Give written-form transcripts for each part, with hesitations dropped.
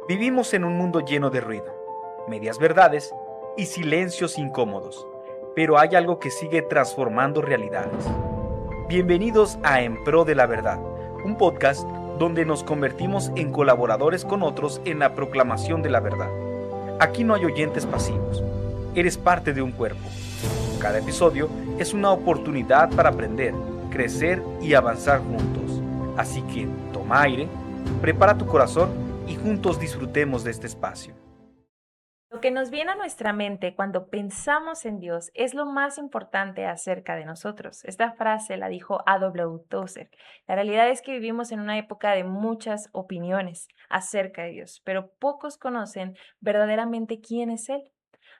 Vivimos en un mundo lleno de ruido, medias verdades y silencios incómodos, pero hay algo que sigue transformando realidades. Bienvenidos a En Pro de la Verdad, un podcast donde nos convertimos en colaboradores con otros en la proclamación de la verdad. Aquí no hay oyentes pasivos, eres parte de un cuerpo. Cada episodio es una oportunidad para aprender, crecer y avanzar juntos. Así que toma aire, prepara tu corazón y juntos disfrutemos de este espacio. Lo que nos viene a nuestra mente cuando pensamos en Dios es lo más importante acerca de nosotros. Esta frase la dijo A.W. Tozer. La realidad es que vivimos en una época de muchas opiniones acerca de Dios, pero pocos conocen verdaderamente quién es Él.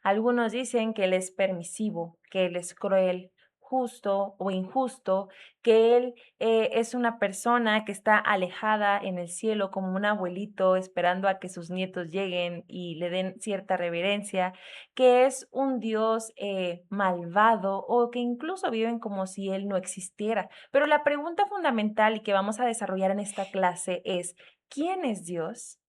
Algunos dicen que Él es permisivo, que Él es cruel, justo o injusto, que Él es una persona que está alejada en el cielo como un abuelito esperando a que sus nietos lleguen y le den cierta reverencia, que es un Dios malvado o que incluso viven como si Él no existiera. Pero la pregunta fundamental y que vamos a desarrollar en esta clase es, ¿quién es Dios?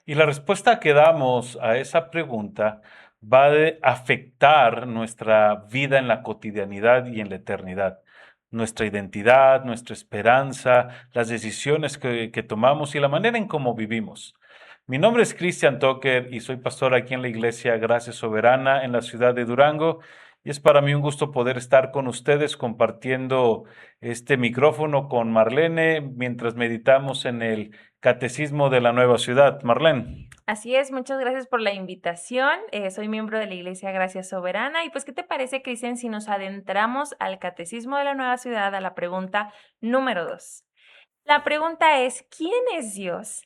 Y la respuesta que damos a esa pregunta va a afectar nuestra vida en la cotidianidad y en la eternidad. Nuestra identidad, nuestra esperanza, las decisiones que tomamos y la manera en cómo vivimos. Mi nombre es Christian Tucker y soy pastor aquí en la Iglesia Gracia Soberana en la ciudad de Durango. Y es para mí un gusto poder estar con ustedes compartiendo este micrófono con Marlene mientras meditamos en el Catecismo de la Nueva Ciudad. Marlene. Así es, muchas gracias por la invitación. Soy miembro de la Iglesia Gracia Soberana. Y pues, ¿qué te parece, Cristian, si nos adentramos al Catecismo de la Nueva Ciudad, a la pregunta número 2? La pregunta es, ¿quién es Dios?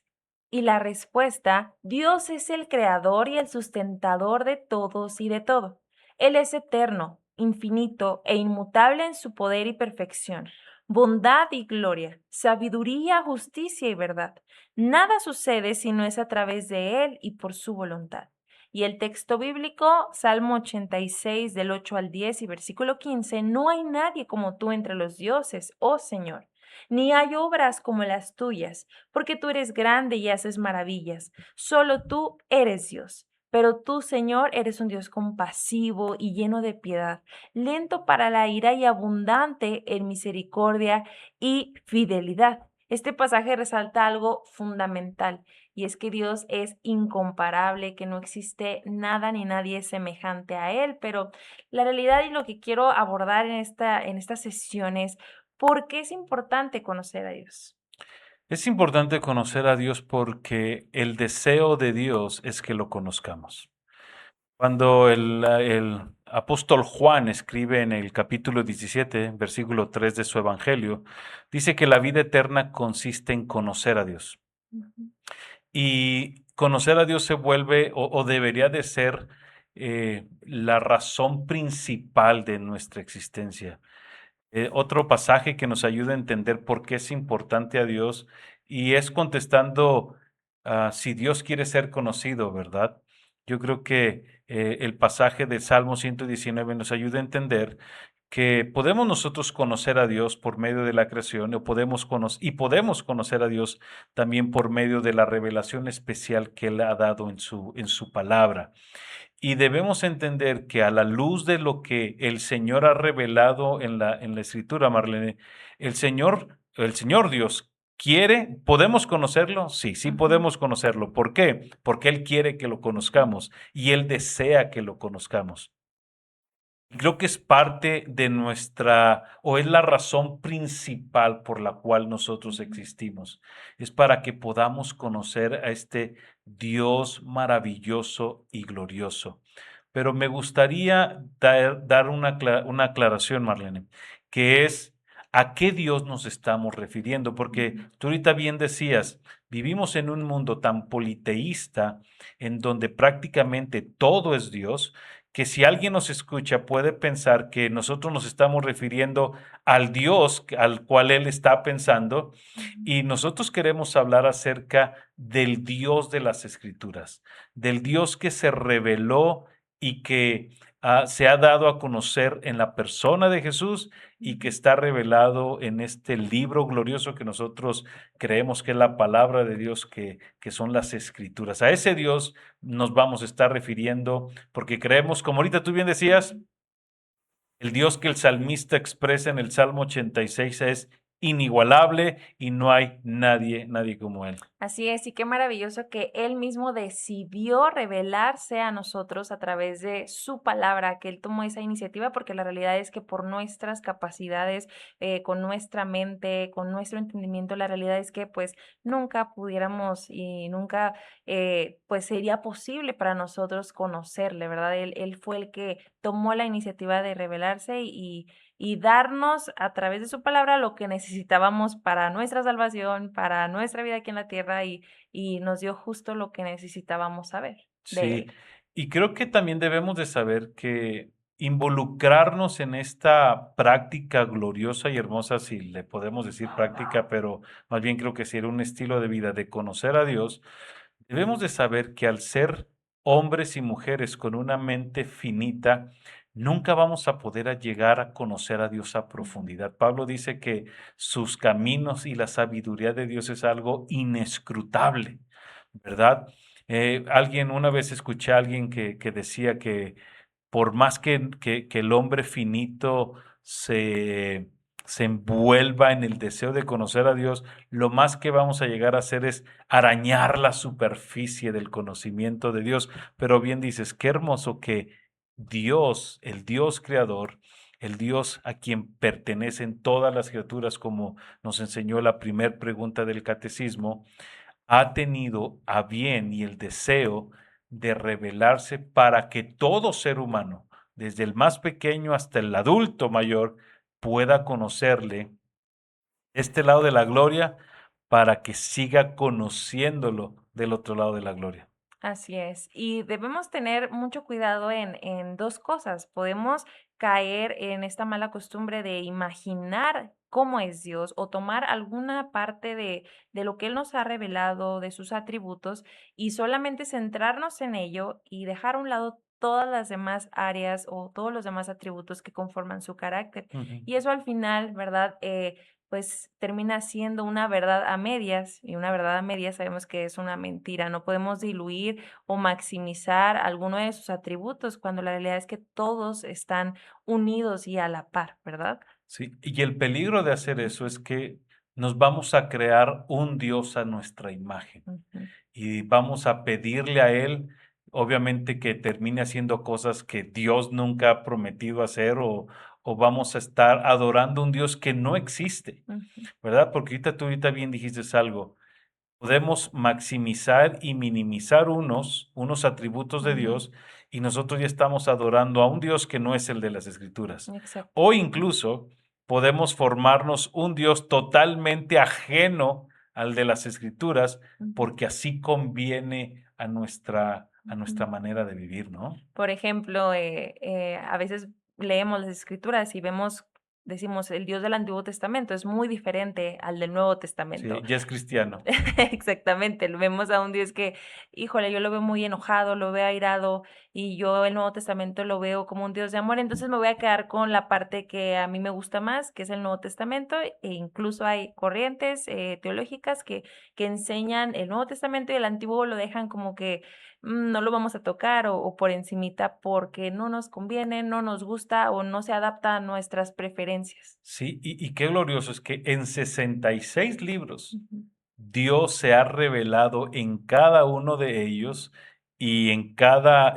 Y la respuesta, Dios es el creador y el sustentador de todos y de todo. Él es eterno, infinito e inmutable en su poder y perfección, bondad y gloria, sabiduría, justicia y verdad. Nada sucede si no es a través de Él y por su voluntad. Y el texto bíblico, Salmo 86 del 8 al 10 y versículo 15, no hay nadie como tú entre los dioses, oh Señor, ni hay obras como las tuyas, porque tú eres grande y haces maravillas. Solo tú eres Dios. Pero tú, Señor, eres un Dios compasivo y lleno de piedad, lento para la ira y abundante en misericordia y fidelidad. Este pasaje resalta algo fundamental, y es que Dios es incomparable, que no existe nada ni nadie semejante a Él. Pero la realidad y lo que quiero abordar en esta sesión es ¿por qué es importante conocer a Dios? Es importante conocer a Dios porque el deseo de Dios es que lo conozcamos. Cuando el apóstol Juan escribe en el capítulo 17, versículo 3 de su evangelio, dice que la vida eterna consiste en conocer a Dios. Ujú. Y conocer a Dios se vuelve o debería de ser la razón principal de nuestra existencia. Otro pasaje que nos ayuda a entender por qué es importante a Dios y es contestando si Dios quiere ser conocido, ¿verdad? Yo creo que el pasaje de Salmo 119 nos ayuda a entender que podemos nosotros conocer a Dios por medio de la creación o podemos conocer a Dios también por medio de la revelación especial que Él ha dado en su palabra. Y debemos entender que a la luz de lo que el Señor ha revelado en la Escritura, Marlene, el Señor Dios quiere, ¿podemos conocerlo? Sí, sí Ujú. podemos conocerlo. ¿Por qué? Porque Él quiere que lo conozcamos y Él desea que lo conozcamos. Y creo que es parte de o es la razón principal por la cual nosotros Ujú. existimos. Es para que podamos conocer a este Dios maravilloso y glorioso. Pero me gustaría dar una aclaración, Marlene, que es a qué Dios nos estamos refiriendo, porque Ujú. tú ahorita bien decías, vivimos en un mundo tan politeísta en donde prácticamente todo es Dios, que si alguien nos escucha puede pensar que nosotros nos estamos refiriendo al Dios al cual él está pensando Ujú. y nosotros queremos hablar acerca del Dios de las Escrituras, del Dios que se reveló y que se ha dado a conocer en la persona de Jesús y que está revelado en este libro glorioso que nosotros creemos que es la palabra de Dios, que son las Escrituras. A ese Dios nos vamos a estar refiriendo porque creemos, como ahorita tú bien decías, el Dios que el salmista expresa en el Salmo 86 es inigualable y no hay nadie como Él. Así es, y qué maravilloso que Él mismo decidió revelarse a nosotros a través de su palabra, que Él tomó esa iniciativa, porque la realidad es que por nuestras capacidades, con nuestra mente, con nuestro entendimiento, la realidad es que pues nunca pudiéramos y nunca pues sería posible para nosotros conocerle, ¿verdad? Él fue el que tomó la iniciativa de revelarse y darnos a través de su palabra lo que necesitábamos para nuestra salvación, para nuestra vida aquí en la tierra y nos dio justo lo que necesitábamos saber de Sí, él. y creo que también debemos de saber que involucrarnos en esta práctica gloriosa y hermosa, si le podemos decir práctica, pero más bien creo que sería un estilo de vida de conocer a Dios, debemos de saber que al ser hombres y mujeres con una mente finita, nunca vamos a poder llegar a conocer a Dios a Ujú. profundidad. Pablo dice que sus caminos y la sabiduría de Dios es algo inescrutable, ¿verdad? Una vez escuché a alguien que decía que por más que el hombre finito se envuelva en el deseo de conocer a Dios, lo más que vamos a llegar a hacer es arañar la superficie del conocimiento de Dios. Pero bien dices, qué hermoso que Dios, el Dios creador, el Dios a quien pertenecen todas las criaturas, como nos enseñó la primera pregunta del catecismo, ha tenido a bien y el deseo de revelarse para que todo ser humano, desde el más pequeño hasta el adulto mayor, pueda conocerle este lado de la gloria para que siga conociéndolo del otro lado de la gloria. Así es. Y debemos tener mucho cuidado en dos cosas. Podemos caer en esta mala costumbre de imaginar cómo es Dios o tomar alguna parte de lo que Él nos ha revelado, de sus atributos, y solamente centrarnos en ello y dejar a un lado todas las demás áreas o todos los demás atributos que conforman su carácter. Ujú. Y eso al final, ¿verdad? Pues termina siendo una verdad a medias, y una verdad a medias sabemos que es una mentira. No podemos diluir o maximizar alguno de sus atributos cuando la realidad es que todos están unidos y a la par, ¿verdad? Sí, y el peligro de hacer eso es que nos vamos a crear un Dios a nuestra imagen. Ujú, Y vamos a pedirle a Él, obviamente que termine haciendo cosas que Dios nunca ha prometido hacer o vamos a estar adorando un Dios que no existe, ujú, ¿verdad? Porque tú ahorita bien dijiste algo, podemos maximizar y minimizar unos atributos de ujú. Dios y nosotros ya estamos adorando a un Dios que no es el de las Escrituras. Exacto. O incluso podemos formarnos un Dios totalmente ajeno al de las Escrituras Ujú, porque así conviene a nuestra ujú. manera de vivir, ¿no? Por ejemplo, a veces leemos las escrituras y vemos, decimos, el Dios del Antiguo Testamento es muy diferente al del Nuevo Sí, Testamento. ya es cristiano. Exactamente, lo vemos a un Dios que, híjole, yo lo veo muy enojado, lo veo airado, y yo el Nuevo Testamento lo veo como un Dios de amor, entonces me voy a quedar con la parte que a mí me gusta más, que es el Nuevo Testamento, e incluso hay corrientes teológicas que enseñan el Nuevo Testamento y el Antiguo lo dejan como que no lo vamos a tocar o por encimita porque no nos conviene, no nos gusta o no se adapta a nuestras preferencias. Sí, y qué glorioso es que en 66 libros Ujú, Dios se ha revelado en cada uno de ellos y en cada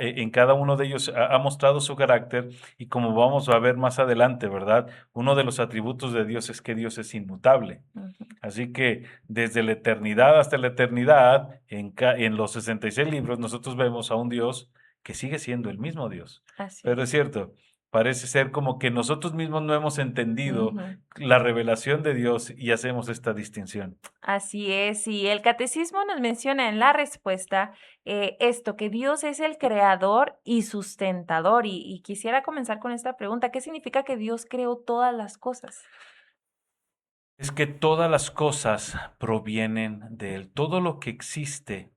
uno de ellos ha mostrado su carácter y como vamos a ver más adelante, ¿verdad? Uno de los atributos de Dios es que Dios es inmutable. ujú. Así que desde la eternidad hasta la eternidad, en los 66 libros, nosotros vemos a un Dios que sigue siendo el mismo Dios. Así Pero es es. cierto, parece ser como que nosotros mismos no hemos entendido Ujú. la revelación de Dios y hacemos esta distinción. Así es, y el catecismo nos menciona en la respuesta esto, que Dios es el creador y sustentador. Y quisiera comenzar con esta pregunta, ¿qué significa que Dios creó todas las cosas? Es que todas las cosas provienen de Él. Todo lo que existe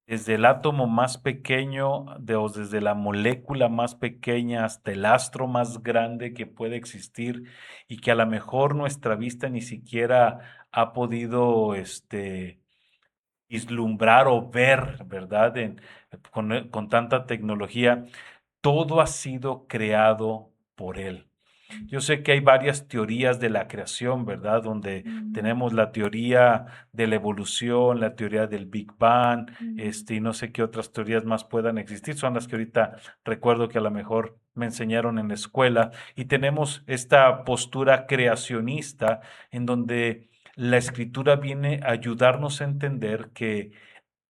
desde el átomo más pequeño, o desde la molécula más pequeña hasta el astro más grande que puede existir y que a lo mejor nuestra vista ni siquiera ha podido vislumbrar o ver, ¿verdad? Con tanta tecnología, todo ha sido creado por Él. Yo sé que hay varias teorías de la creación, ¿verdad? Donde Ujú, tenemos la teoría de la evolución, la teoría del Big Bang, ujú. y no sé qué otras teorías más puedan existir. Son las que ahorita recuerdo que a lo mejor me enseñaron en la escuela. Y tenemos esta postura creacionista en donde la escritura viene a ayudarnos a entender que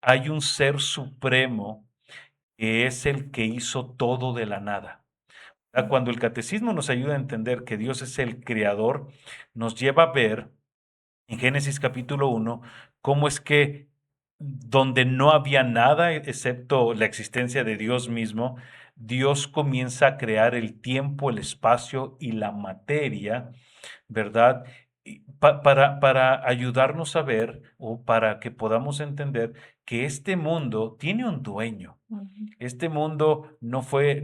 hay un ser supremo que es el que hizo todo de la nada. Cuando el catecismo nos ayuda a entender que Dios es el creador, nos lleva a ver en Génesis capítulo 1 cómo es que donde no había nada excepto la existencia de Dios mismo, Dios comienza a crear el tiempo, el espacio y la materia, ¿verdad? Para ayudarnos a ver o para que podamos entender que este mundo tiene un dueño. Ujú. Este mundo no fue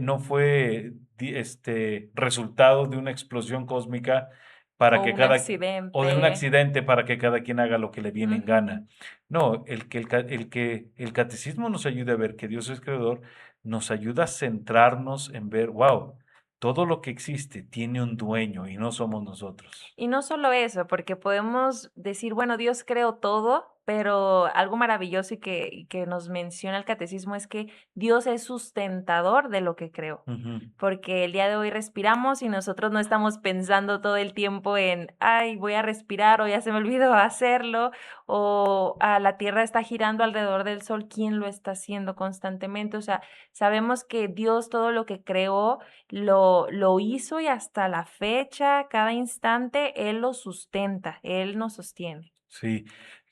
resultado de una explosión cósmica para O que un o de un accidente. accidente para que cada quien haga lo que le viene en Ujú. gana. No, el catecismo nos ayuda a ver que Dios es creador, nos ayuda a centrarnos en ver, wow, todo lo que existe tiene un dueño y no somos nosotros. Y no solo eso, porque podemos decir, bueno, Dios creó todo, pero algo maravilloso y que nos menciona el catecismo es que Dios es sustentador de lo que creó. Ujú. Porque el día de hoy respiramos y nosotros no estamos pensando todo el tiempo en, ay, voy a respirar o ya se me olvidó hacerlo, o la Tierra está girando alrededor del Sol, ¿quién lo está haciendo constantemente? O sea, sabemos que Dios todo lo que creó lo hizo y hasta la fecha, cada instante, Él lo sustenta, Él nos sostiene. Sí,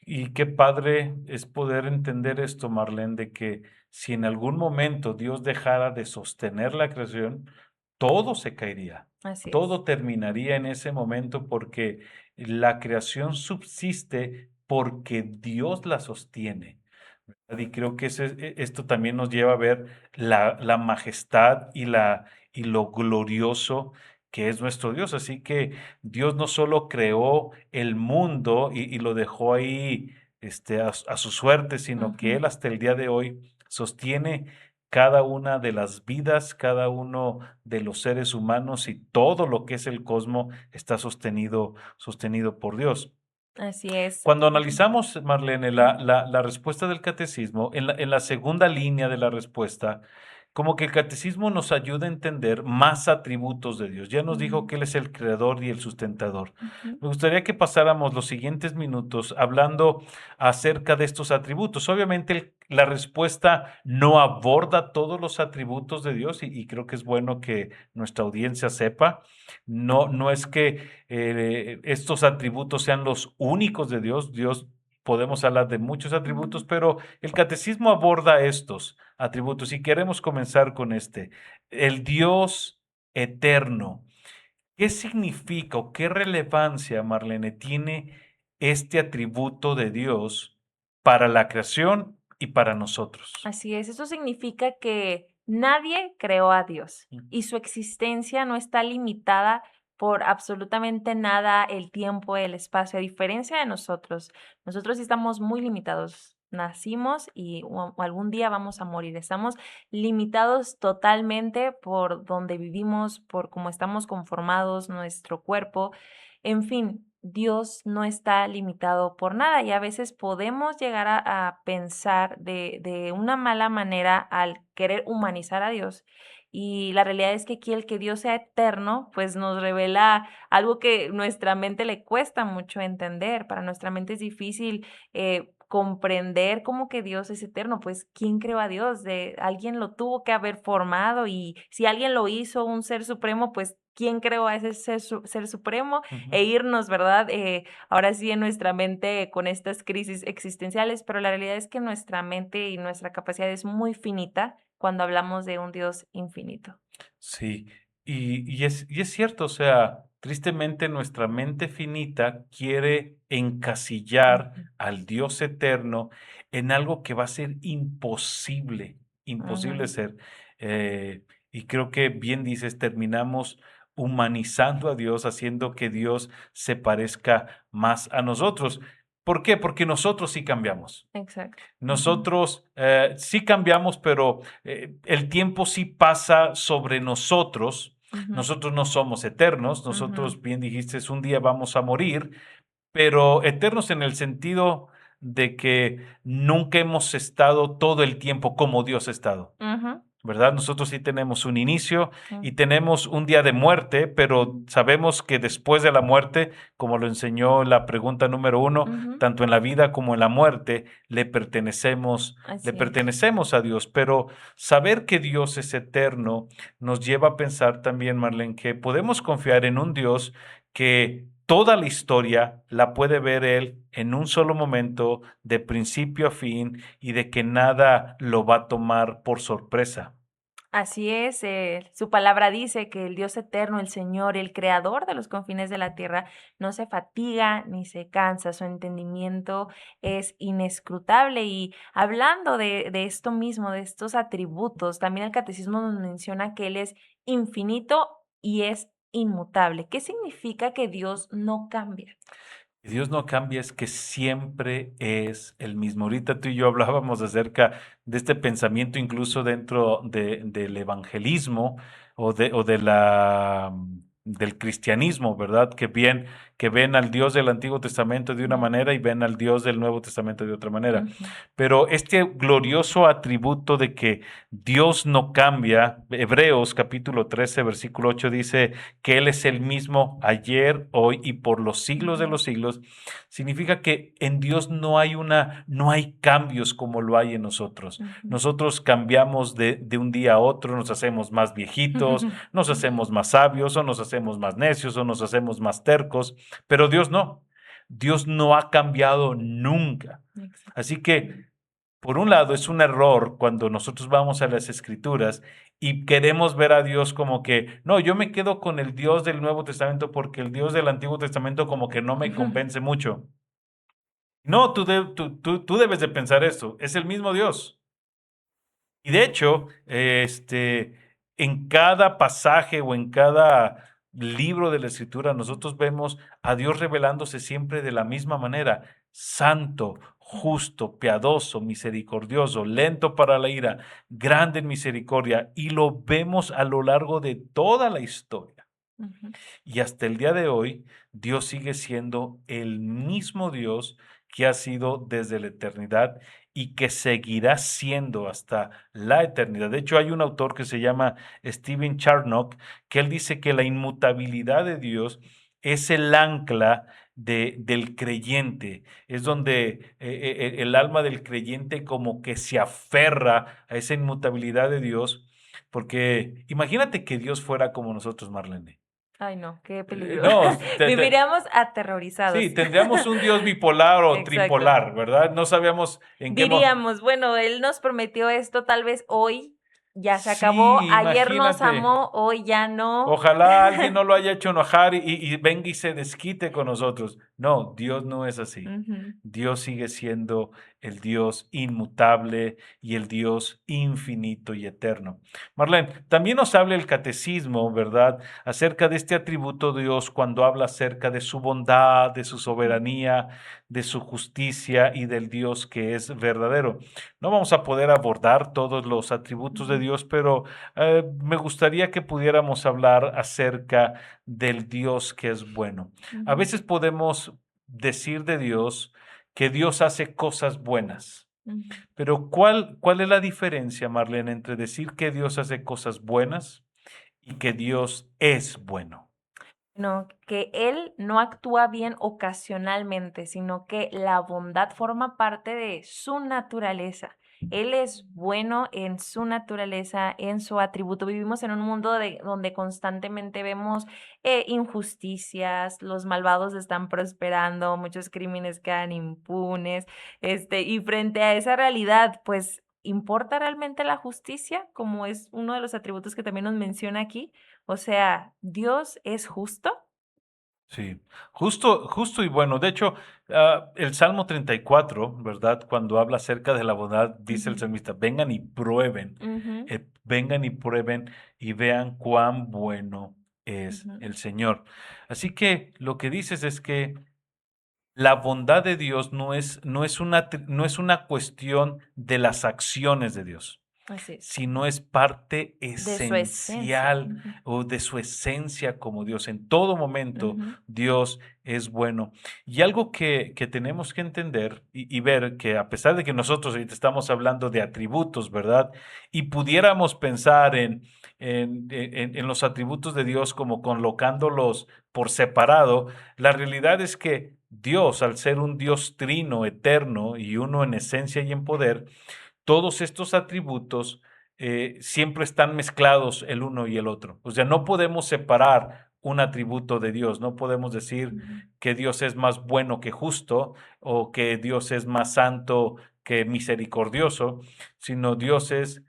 y qué padre es poder entender esto, Marlene, de que si en algún momento Dios dejara de sostener la creación, todo se caería, Así es. todo terminaría en ese momento porque la creación subsiste porque Dios la sostiene. ¿Verdad? Y creo que esto también nos lleva a ver la majestad y lo glorioso que es nuestro Dios. Así que Dios no solo creó el mundo y lo dejó ahí a su suerte, sino que Ujú. Él hasta el día de hoy sostiene cada una de las vidas, cada uno de los seres humanos y todo lo que es el cosmos está sostenido por Dios. Así es. Cuando Ujú. analizamos, Marlene, la respuesta del catecismo, en la segunda línea de la respuesta, como que el catecismo nos ayuda a entender más atributos de Dios. Ya nos dijo Mm, que Él es el creador y el sustentador. ujú. Me gustaría que pasáramos los siguientes minutos hablando acerca de estos atributos. Obviamente, la respuesta no aborda todos los atributos de Dios y creo que es bueno que nuestra audiencia sepa. No es que estos atributos sean los únicos de Dios. Dios, podemos hablar de muchos atributos, Mm. pero el catecismo aborda estos atributos y queremos comenzar con este. El Dios eterno. ¿Qué significa o qué relevancia, Marlene, tiene este atributo de Dios para la creación y para nosotros? Así es, eso significa que nadie creó a Dios Mm. y su existencia no está limitada por absolutamente nada, el tiempo, el espacio, a diferencia de nosotros. Nosotros sí estamos muy limitados. Nacimos y algún día vamos a morir. Estamos limitados totalmente por donde vivimos, por cómo estamos conformados, nuestro cuerpo. En fin, Dios no está limitado por nada y a veces podemos llegar a pensar de una mala manera al querer humanizar a Dios. Y la realidad es que aquí el que Dios sea eterno, pues nos revela algo que nuestra mente le cuesta mucho entender. Para nuestra mente es difícil comprender cómo que Dios es eterno. Pues, ¿quién creó a Dios? Alguien lo tuvo que haber formado y si alguien lo hizo, un ser supremo, pues, ¿quién creó a ese ser supremo? Ujú. E irnos, ¿verdad? Ahora sí en nuestra mente con estas crisis existenciales, pero la realidad es que nuestra mente y nuestra capacidad es muy finita cuando hablamos de un Dios infinito. Sí, y es cierto, o sea. Tristemente, nuestra mente finita quiere encasillar Ujú, al Dios eterno en algo que va a ser imposible, imposible ujú, ser. Eh, y creo que bien dices, terminamos humanizando a Dios, haciendo que Dios se parezca más a nosotros. ¿Por qué? Porque nosotros sí cambiamos. exacto. Ujú, Nosotros sí cambiamos, pero el tiempo sí pasa sobre nosotros. ujú, Nosotros no somos eternos. ujú, Nosotros, bien dijiste, un día vamos a morir, pero eternos en el sentido de que nunca hemos estado todo el tiempo como Dios ha estado. ujú, ¿Verdad? Nosotros sí tenemos un inicio y ujú, tenemos un día de muerte, pero sabemos que después de la muerte, como lo enseñó la pregunta número uno, ujú. tanto en la vida como en la muerte, le Así es. pertenecemos a Dios. Pero saber que Dios es eterno nos lleva a pensar también, Marlene, que podemos confiar en un Dios que toda la historia la puede ver Él en un solo momento, de principio a fin, y de que nada lo va a tomar por sorpresa. Así es, su palabra dice que el Dios eterno, el Señor, el creador de los confines de la tierra, no se fatiga ni se cansa, su entendimiento es inescrutable. Y hablando de esto mismo, de estos atributos, también el catecismo nos menciona que Él es infinito y es inmutable. ¿Qué significa que Dios no cambia? Que Dios no cambia, es que siempre es el mismo. Ahorita tú y yo hablábamos acerca de este pensamiento incluso dentro del evangelismo del cristianismo, ¿verdad? Que ven al Dios del Antiguo Testamento de una Ujú, manera y ven al Dios del Nuevo Testamento de otra manera. ujú, Pero este glorioso atributo de que Dios no cambia, Hebreos capítulo 13, versículo 8 dice que Él es el mismo ayer, hoy y por los siglos de ujú, los siglos, significa que en Dios no hay cambios como lo hay en nosotros. ujú. Nosotros cambiamos de un día a otro, nos hacemos más viejitos, nos hacemos más sabios, o nos hacemos más necios, o nos hacemos más tercos, pero Dios no. Dios no ha cambiado nunca. Exacto. Así que por un lado, es un error cuando nosotros vamos a las escrituras y queremos ver a Dios como que, no, yo me quedo con el Dios del Nuevo Testamento porque el Dios del Antiguo Testamento como que no me convence mucho. No, tú debes de pensar esto, es el mismo Dios. Y de hecho, en cada pasaje o en cada libro de la Escritura, nosotros vemos a Dios revelándose siempre de la misma manera: santo, justo, piadoso, misericordioso, lento para la ira, grande en misericordia, y lo vemos a lo largo de toda la historia. Ujú, Y hasta el día de hoy, Dios sigue siendo el mismo Dios que ha sido desde la eternidad y que seguirá siendo hasta la eternidad. De hecho, hay un autor que se llama Stephen Charnock, que él dice que la inmutabilidad de Dios es el ancla del creyente, es donde el alma del creyente como que se aferra a esa inmutabilidad de Dios, porque imagínate que Dios fuera como nosotros, Marlene. ay, no, qué peligro. No, Viviríamos sí, aterrorizados. tendríamos un Dios bipolar o Exacto. tripolar, ¿verdad? No sabíamos en qué Diríamos, bueno, él nos prometió esto, tal vez hoy ya se acabó, Sí, ayer nos imagínate. amó, hoy ya no. Ojalá alguien no lo haya hecho enojar y venga y se desquite con nosotros. No, Dios no es así. Ujú, Dios sigue siendo el Dios inmutable y el Dios infinito y eterno. Marlene, también nos habla el catecismo, ¿verdad? Acerca de este atributo de Dios cuando habla acerca de su bondad, de su ujú, soberanía, de su justicia y del Dios que es verdadero. No vamos a poder abordar todos los atributos de ujú, Dios, pero me gustaría que pudiéramos hablar acerca del Dios que es bueno. A ujú, veces podemos decir de Dios que Dios hace cosas buenas, ujú. pero cuál es la diferencia, Marlene, entre decir que Dios hace cosas buenas y que Dios es bueno? No, que él no actúa bien ocasionalmente, sino que la bondad forma parte de su naturaleza. Él es bueno en su naturaleza, en su atributo. Vivimos en un mundo donde constantemente vemos injusticias, los malvados están prosperando, muchos crímenes quedan impunes, y frente a esa realidad, pues, ¿importa realmente la justicia? Como es uno de los atributos que también nos menciona aquí. O sea, ¿Dios es justo? Sí, justo y bueno. De hecho, el Salmo 34, ¿verdad? Cuando habla acerca de la bondad, dice el Ujú, salmista, ujú, vengan y prueben y vean cuán bueno es ujú. el Señor. Así que lo que dices es que la bondad de Dios no es una cuestión de las acciones de Dios, Así es. sino es parte De su esencia. esencial Ujú, o de su esencia como Dios. En todo momento ujú, Dios es bueno. Y algo que tenemos que entender y ver que a pesar de que nosotros ahorita estamos hablando de atributos, ¿verdad? Y pudiéramos pensar en los atributos de Dios como colocándolos por separado, la realidad es que Dios, al ser un Dios trino, eterno y uno en esencia y en poder, todos estos atributos siempre están mezclados el uno y el otro. O sea, no podemos separar un atributo de Dios, no podemos decir ujú. que Dios es más bueno que justo o que Dios es más santo que misericordioso, sino Dios es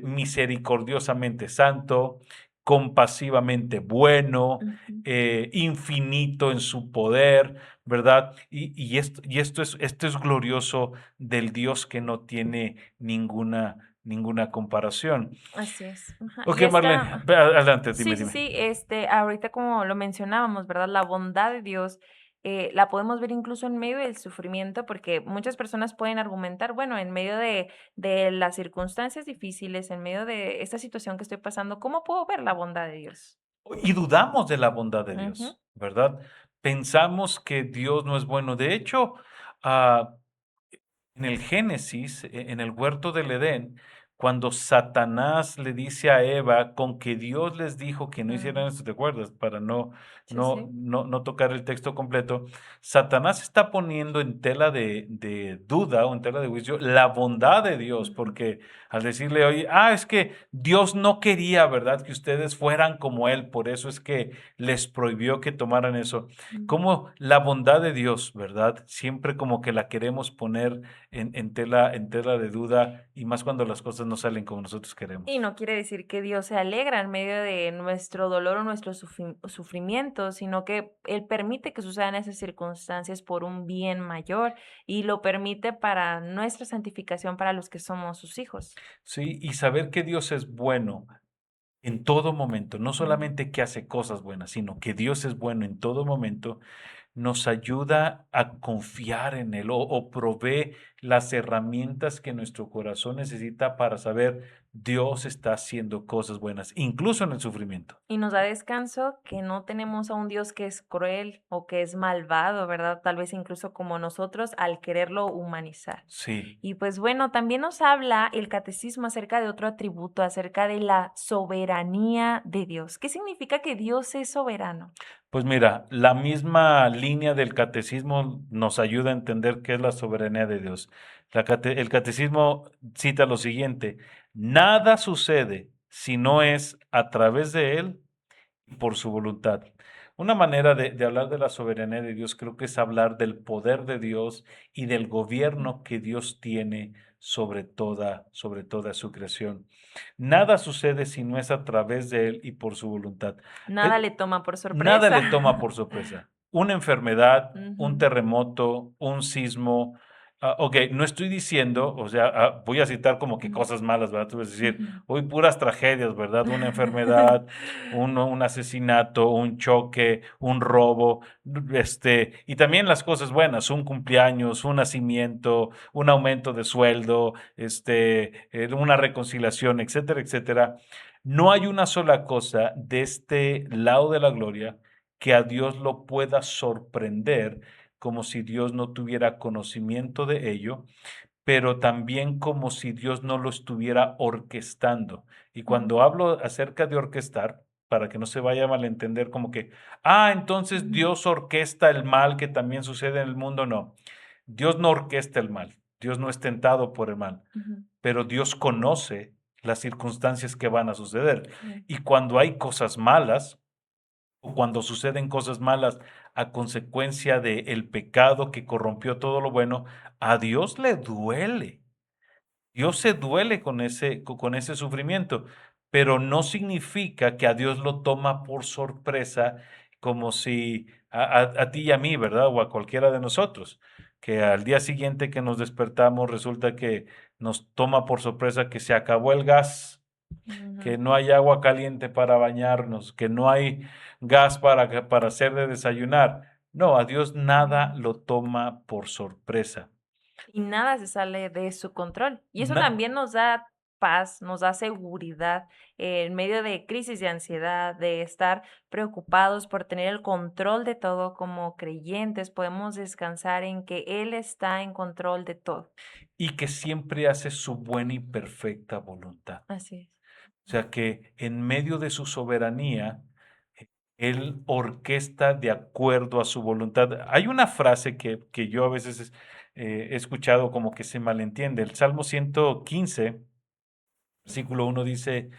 misericordiosamente santo, compasivamente bueno, Ujú. infinito en su poder, ¿verdad? Esto es glorioso del Dios que no tiene ninguna comparación. Así es. Ajá. Ok, Y Marlene, esta, adelante, sí, sí, dime. sí, ahorita como lo mencionábamos, ¿verdad? La bondad de Dios la podemos ver incluso en medio del sufrimiento, porque muchas personas pueden argumentar, bueno, en medio de las circunstancias difíciles, en medio de esta situación que estoy pasando, ¿cómo puedo ver la bondad de Dios? Y dudamos de la bondad de Ujú, Dios, ¿verdad? Pensamos que Dios no es bueno. De hecho, ah, en el Génesis, en el huerto del Edén, cuando Satanás le dice a Eva, con que Dios les dijo que no hicieran mm, esto, ¿te acuerdas? Para sí, sí. no tocar el texto completo, Satanás está poniendo en tela de duda o en tela de juicio la bondad de Dios, Ujú, porque al decirle, oye, es que Dios no quería, ¿verdad? Que ustedes fueran como Él, por eso es que les prohibió que tomaran eso. ujú. Como la bondad de Dios, ¿verdad? Siempre como que la queremos poner en tela de duda y más cuando las cosas no salen como nosotros Y queremos. no quiere decir que Dios se alegra en medio de nuestro dolor o nuestro sufrimiento, sino que Él permite que sucedan esas circunstancias por un bien mayor y lo permite para nuestra santificación, para los que somos sus hijos. Sí, y saber que Dios es bueno en todo momento, no Ujú. solamente que hace cosas buenas, sino que Dios es bueno en todo momento, nos ayuda a confiar en Él o provee las herramientas que nuestro corazón necesita para saber Dios está haciendo cosas buenas, incluso en el sufrimiento. Y nos da descanso que no tenemos a un Dios que es cruel o que es malvado, ¿verdad? Tal vez incluso como nosotros al quererlo humanizar. Sí. Y pues bueno, también nos habla el catecismo acerca de otro atributo, acerca de la soberanía de Dios. ¿Qué significa que Dios es soberano? Pues mira, la misma línea del catecismo nos ayuda a entender qué es la soberanía de Dios. El catecismo cita lo siguiente: nada sucede si no es a través de Él y por su voluntad. Una manera de hablar de la soberanía de Dios creo que es hablar del poder de Dios y del gobierno que Dios tiene sobre toda su creación. Nada sucede si no es a través de Él y por su voluntad. Nada Eh, le toma por Nada sorpresa. le toma por sorpresa. Una enfermedad, un Ujú, terremoto, un sismo. Ok, no estoy diciendo, o sea, voy a citar como que ujú, cosas malas, ¿verdad? Tú vas a decir, ujú. hoy puras tragedias, ¿verdad? Una enfermedad, un asesinato, un choque, un robo, y también las cosas buenas, un cumpleaños, un nacimiento, un aumento de sueldo, una reconciliación, etcétera, etcétera. No hay una sola cosa de este lado de la gloria que a Dios lo pueda sorprender, como si Dios no tuviera conocimiento de ello, pero también como si Dios no lo estuviera orquestando. Y Ujú, cuando hablo acerca de orquestar, para que no se vaya a malentender como que, entonces ujú, Dios orquesta el mal que también sucede en el mundo, no. Dios no orquesta el mal, Dios no es tentado por el mal, ujú. pero Dios conoce las circunstancias que van a suceder. Sí. Y cuando hay cosas malas, o cuando suceden cosas malas a consecuencia del pecado que corrompió todo lo bueno, a Dios le duele. Dios se duele con ese sufrimiento, pero no significa que a Dios lo toma por sorpresa, como si a ti y a mí, ¿verdad? O a cualquiera de nosotros, que al día siguiente que nos despertamos resulta que nos toma por sorpresa que se acabó el gas, que Ujú. no hay agua caliente para bañarnos, que no hay gas para hacer de desayunar. No, a Dios nada lo toma por sorpresa. Y nada se sale de su control. Y eso Na- también nos da paz, nos da seguridad en medio de crisis de ansiedad, de estar preocupados por tener el control de todo como creyentes. Podemos descansar en que Él está en control de todo. y que siempre hace su buena y perfecta voluntad. Así es. O sea que en medio de su soberanía, Él orquesta de acuerdo a su voluntad. Hay una frase que yo a veces he escuchado como que se malentiende. El Salmo 115, versículo 1 dice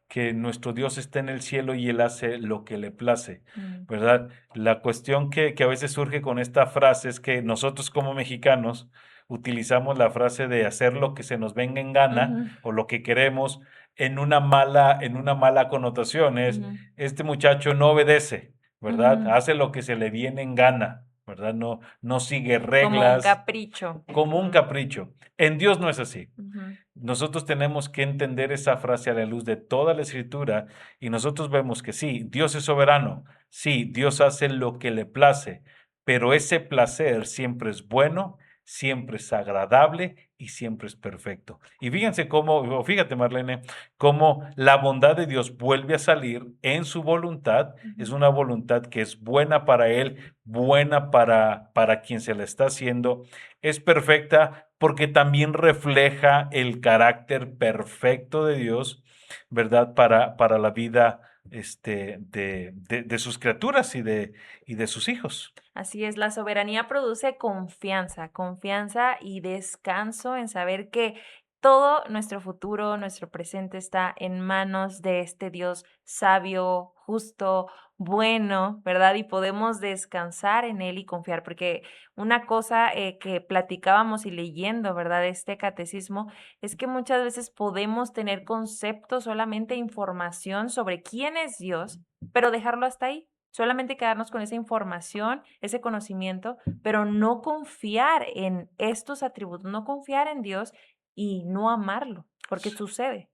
que nuestro Dios está en el cielo y Él hace lo que le place, Mm. ¿verdad? La cuestión que a veces surge con esta frase es que nosotros como mexicanos utilizamos la frase de hacer lo que se nos venga en Ujú, gana o lo que queremos en una mala connotación. Es, ujú, este muchacho no obedece, ¿verdad? ujú. Hace lo que se le viene en gana, ¿verdad? No sigue Como un reglas capricho. como un capricho. En Dios no es así. Ujú. Nosotros tenemos que entender esa frase a la luz de toda la escritura y nosotros vemos que sí, Dios es soberano, sí, Dios hace lo que le place, pero ese placer siempre es bueno, siempre es agradable y siempre es perfecto. Y fíjense cómo, o fíjate Marlene, cómo la bondad de Dios vuelve a salir en su voluntad, es Ujú. una voluntad que es buena para Él, buena para quien se la está haciendo, es perfecta porque también refleja el carácter perfecto de Dios, ¿verdad? Para la vida de sus criaturas y de sus hijos. Así es, la soberanía produce confianza, confianza y descanso en saber que todo nuestro futuro, nuestro presente está en manos de este Dios sabio, justo, bueno, ¿verdad? Y podemos descansar en Él y confiar, porque una cosa que platicábamos y leyendo, ¿verdad? Este catecismo es que muchas veces podemos tener conceptos, solamente información sobre quién es Dios, pero dejarlo hasta ahí. Solamente quedarnos con esa información, ese conocimiento, pero no confiar en estos atributos, no confiar en Dios y no amarlo, porque sucede.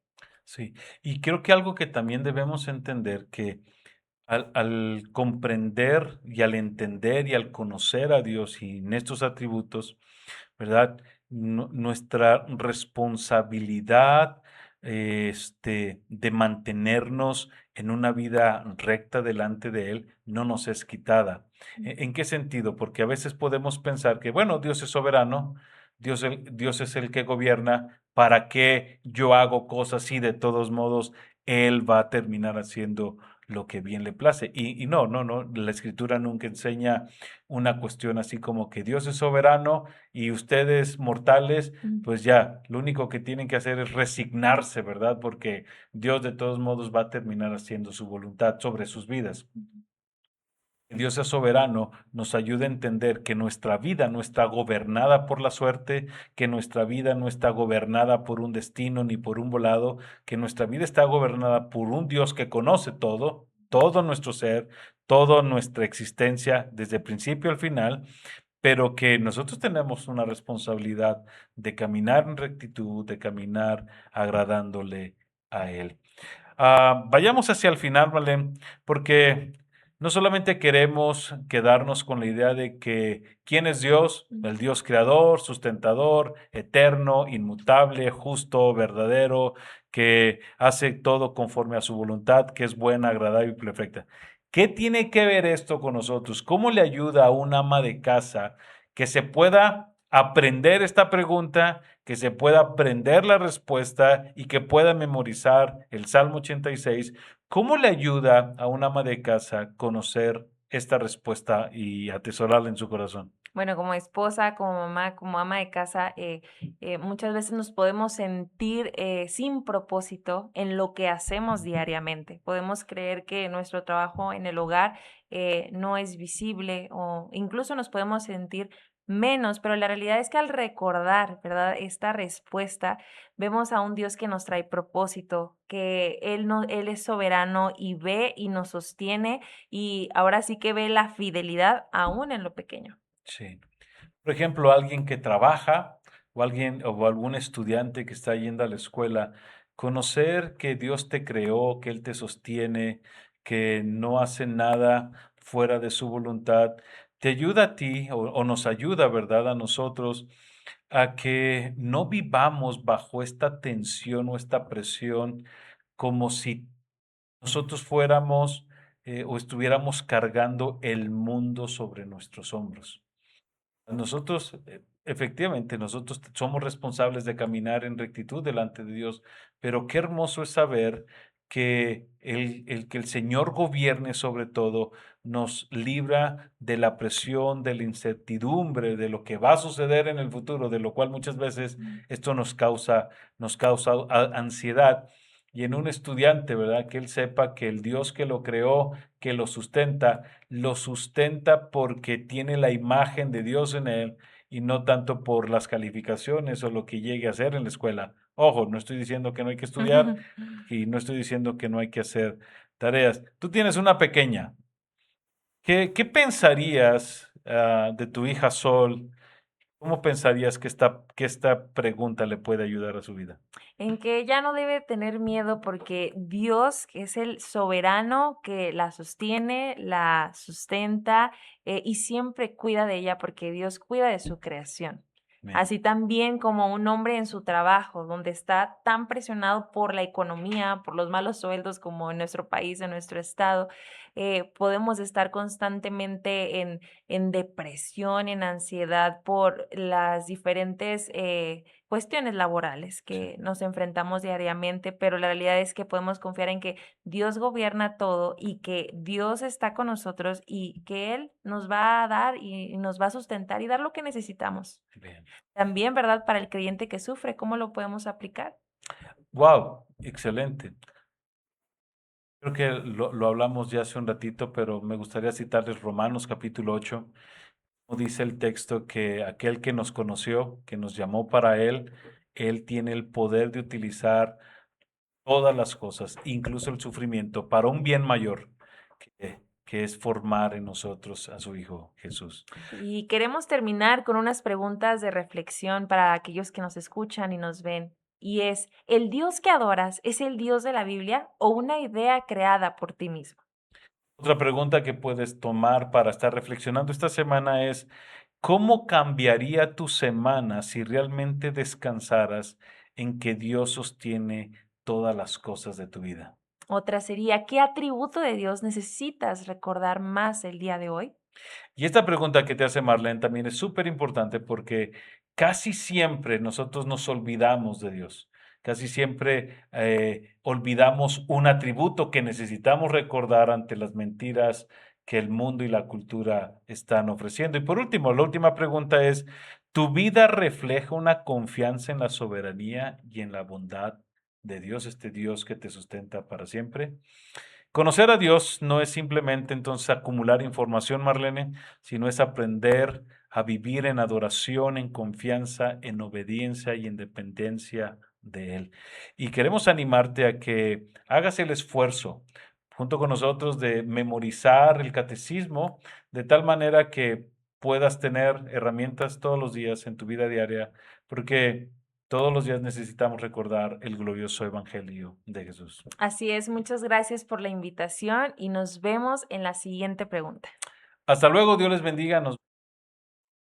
Sí, y creo que algo que también debemos entender que al comprender y al entender y al conocer a Dios y en estos atributos, ¿verdad? Nuestra responsabilidad, de mantenernos en una vida recta delante de Él no nos es quitada. ¿En qué sentido? Porque a veces podemos pensar que, bueno, Dios es soberano, Dios es el que gobierna, ¿para qué yo hago cosas y de todos modos Él va a terminar haciendo lo que bien le place? Y no, la Escritura nunca enseña una cuestión así como que Dios es soberano y ustedes mortales, Mm. pues ya, lo único que tienen que hacer es resignarse, ¿verdad? Porque Dios de todos modos va a terminar haciendo su voluntad sobre sus vidas. Dios es soberano, nos ayuda a entender que nuestra vida no está gobernada por la suerte, que nuestra vida no está gobernada por un destino ni por un volado, que nuestra vida está gobernada por un Dios que conoce todo, todo nuestro ser, toda nuestra existencia, desde el principio al final, pero que nosotros tenemos una responsabilidad de caminar en rectitud, de caminar agradándole a Él. Vayamos hacia el final, ¿vale? Porque no solamente queremos quedarnos con la idea de que quién es Dios, Mm. el Dios creador, sustentador, eterno, inmutable, justo, verdadero, que hace todo conforme a su voluntad, que es buena, agradable y perfecta. ¿Qué tiene que ver esto con nosotros? ¿Cómo le ayuda a un ama de casa que se pueda aprender esta pregunta, que se pueda aprender la respuesta y que pueda memorizar el Salmo 86? ¿Cómo le ayuda a un ama de casa conocer esta respuesta y atesorarla en su corazón? Bueno, como esposa, como mamá, como ama de casa, muchas veces nos podemos sentir sin propósito en lo que hacemos diariamente. Podemos creer que nuestro trabajo en el hogar no es visible o incluso nos podemos sentir menos, pero la realidad es que al recordar, ¿verdad? Esta respuesta, vemos a un Dios que nos trae propósito, que Él es soberano y ve y nos sostiene y ahora sí que ve la fidelidad aún en lo pequeño. Sí. Por ejemplo, alguien que trabaja o alguien o algún estudiante que está yendo a la escuela, conocer que Dios te creó, que Él te sostiene, que no hace nada fuera de su voluntad, te ayuda a ti o nos ayuda, ¿verdad? A nosotros a que no vivamos bajo esta tensión o esta presión como si nosotros fuéramos o estuviéramos cargando el mundo sobre nuestros hombros. Nosotros, efectivamente, nosotros somos responsables de caminar en rectitud delante de Dios, pero qué hermoso es saber que que el Señor gobierne sobre todo nos libra de la presión, de la incertidumbre, de lo que va a suceder en el futuro, de lo cual muchas veces Mm. esto nos causa ansiedad. Y en un estudiante, ¿verdad? Que él sepa que el Dios que lo creó, que lo sustenta porque tiene la imagen de Dios en él y no tanto por las calificaciones o lo que llegue a hacer en la escuela. Ojo, no estoy diciendo que no hay que estudiar y no estoy diciendo que no hay que hacer tareas. Tú tienes una pequeña. ¿Qué pensarías de tu hija Sol? ¿Cómo pensarías que esta pregunta le puede ayudar a su vida? En que ella no debe tener miedo porque Dios, que es el soberano que la sostiene, la sustenta, y siempre cuida de ella porque Dios cuida de su creación. Amén. Así también como un hombre en su trabajo, donde está tan presionado por la economía, por los malos sueldos como en nuestro país, en nuestro estado, podemos estar constantemente en depresión, en ansiedad por las diferentes cuestiones laborales Sí, que nos enfrentamos diariamente, pero la realidad es que podemos confiar en que Dios gobierna todo y que Dios está con nosotros y que Él nos va a dar y nos va a sustentar y dar lo que necesitamos. bien. También, ¿verdad? Para el creyente que sufre, ¿cómo lo podemos aplicar? Wow, excelente. Creo que lo hablamos ya hace un ratito, pero me gustaría citarles Romanos capítulo 8. Como dice el texto que aquel que nos conoció, que nos llamó para él, él tiene el poder de utilizar todas las cosas, incluso el sufrimiento, para un bien mayor, que es formar en nosotros a su Hijo Jesús. Y queremos terminar con unas preguntas de reflexión para aquellos que nos escuchan y nos ven. Y es, ¿el Dios que adoras es el Dios de la Biblia o una idea creada por ti mismo? Otra pregunta que puedes tomar para estar reflexionando esta semana es, ¿cómo cambiaría tu semana si realmente descansaras en que Dios sostiene todas las cosas de tu vida? Otra sería, ¿qué atributo de Dios necesitas recordar más el día de hoy? Y esta pregunta que te hace Marlene también es súper importante porque casi siempre nosotros nos olvidamos de Dios. Casi siempre olvidamos un atributo que necesitamos recordar ante las mentiras que el mundo y la cultura están ofreciendo. Y por último, la última pregunta es, ¿tu vida refleja una confianza en la soberanía y en la bondad de Dios, este Dios que te sustenta para siempre? Conocer a Dios no es simplemente entonces acumular información, Marlene, sino es aprender a vivir en adoración, en confianza, en obediencia y en dependencia de Él. Y queremos animarte a que hagas el esfuerzo junto con nosotros de memorizar el catecismo de tal manera que puedas tener herramientas todos los días en tu vida diaria, porque todos los días necesitamos recordar el glorioso evangelio de Jesús. Así es, muchas gracias por la invitación y nos vemos en la siguiente pregunta. Hasta luego, Dios les bendiga. Nos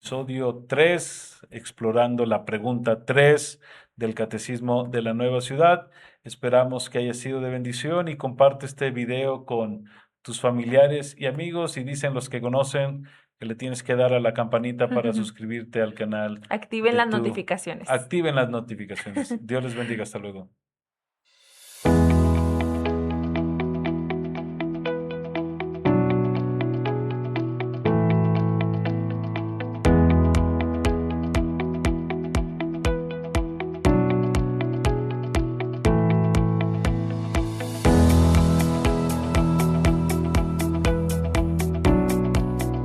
episodio 3, explorando la pregunta 3 del Catecismo de la Nueva Ciudad. Esperamos que haya sido de bendición y comparte este video con tus familiares y amigos y dicen los que conocen que le tienes que dar a la campanita para suscribirte al canal Activen de las tu... notificaciones. Activen las notificaciones. Dios les bendiga. Hasta luego.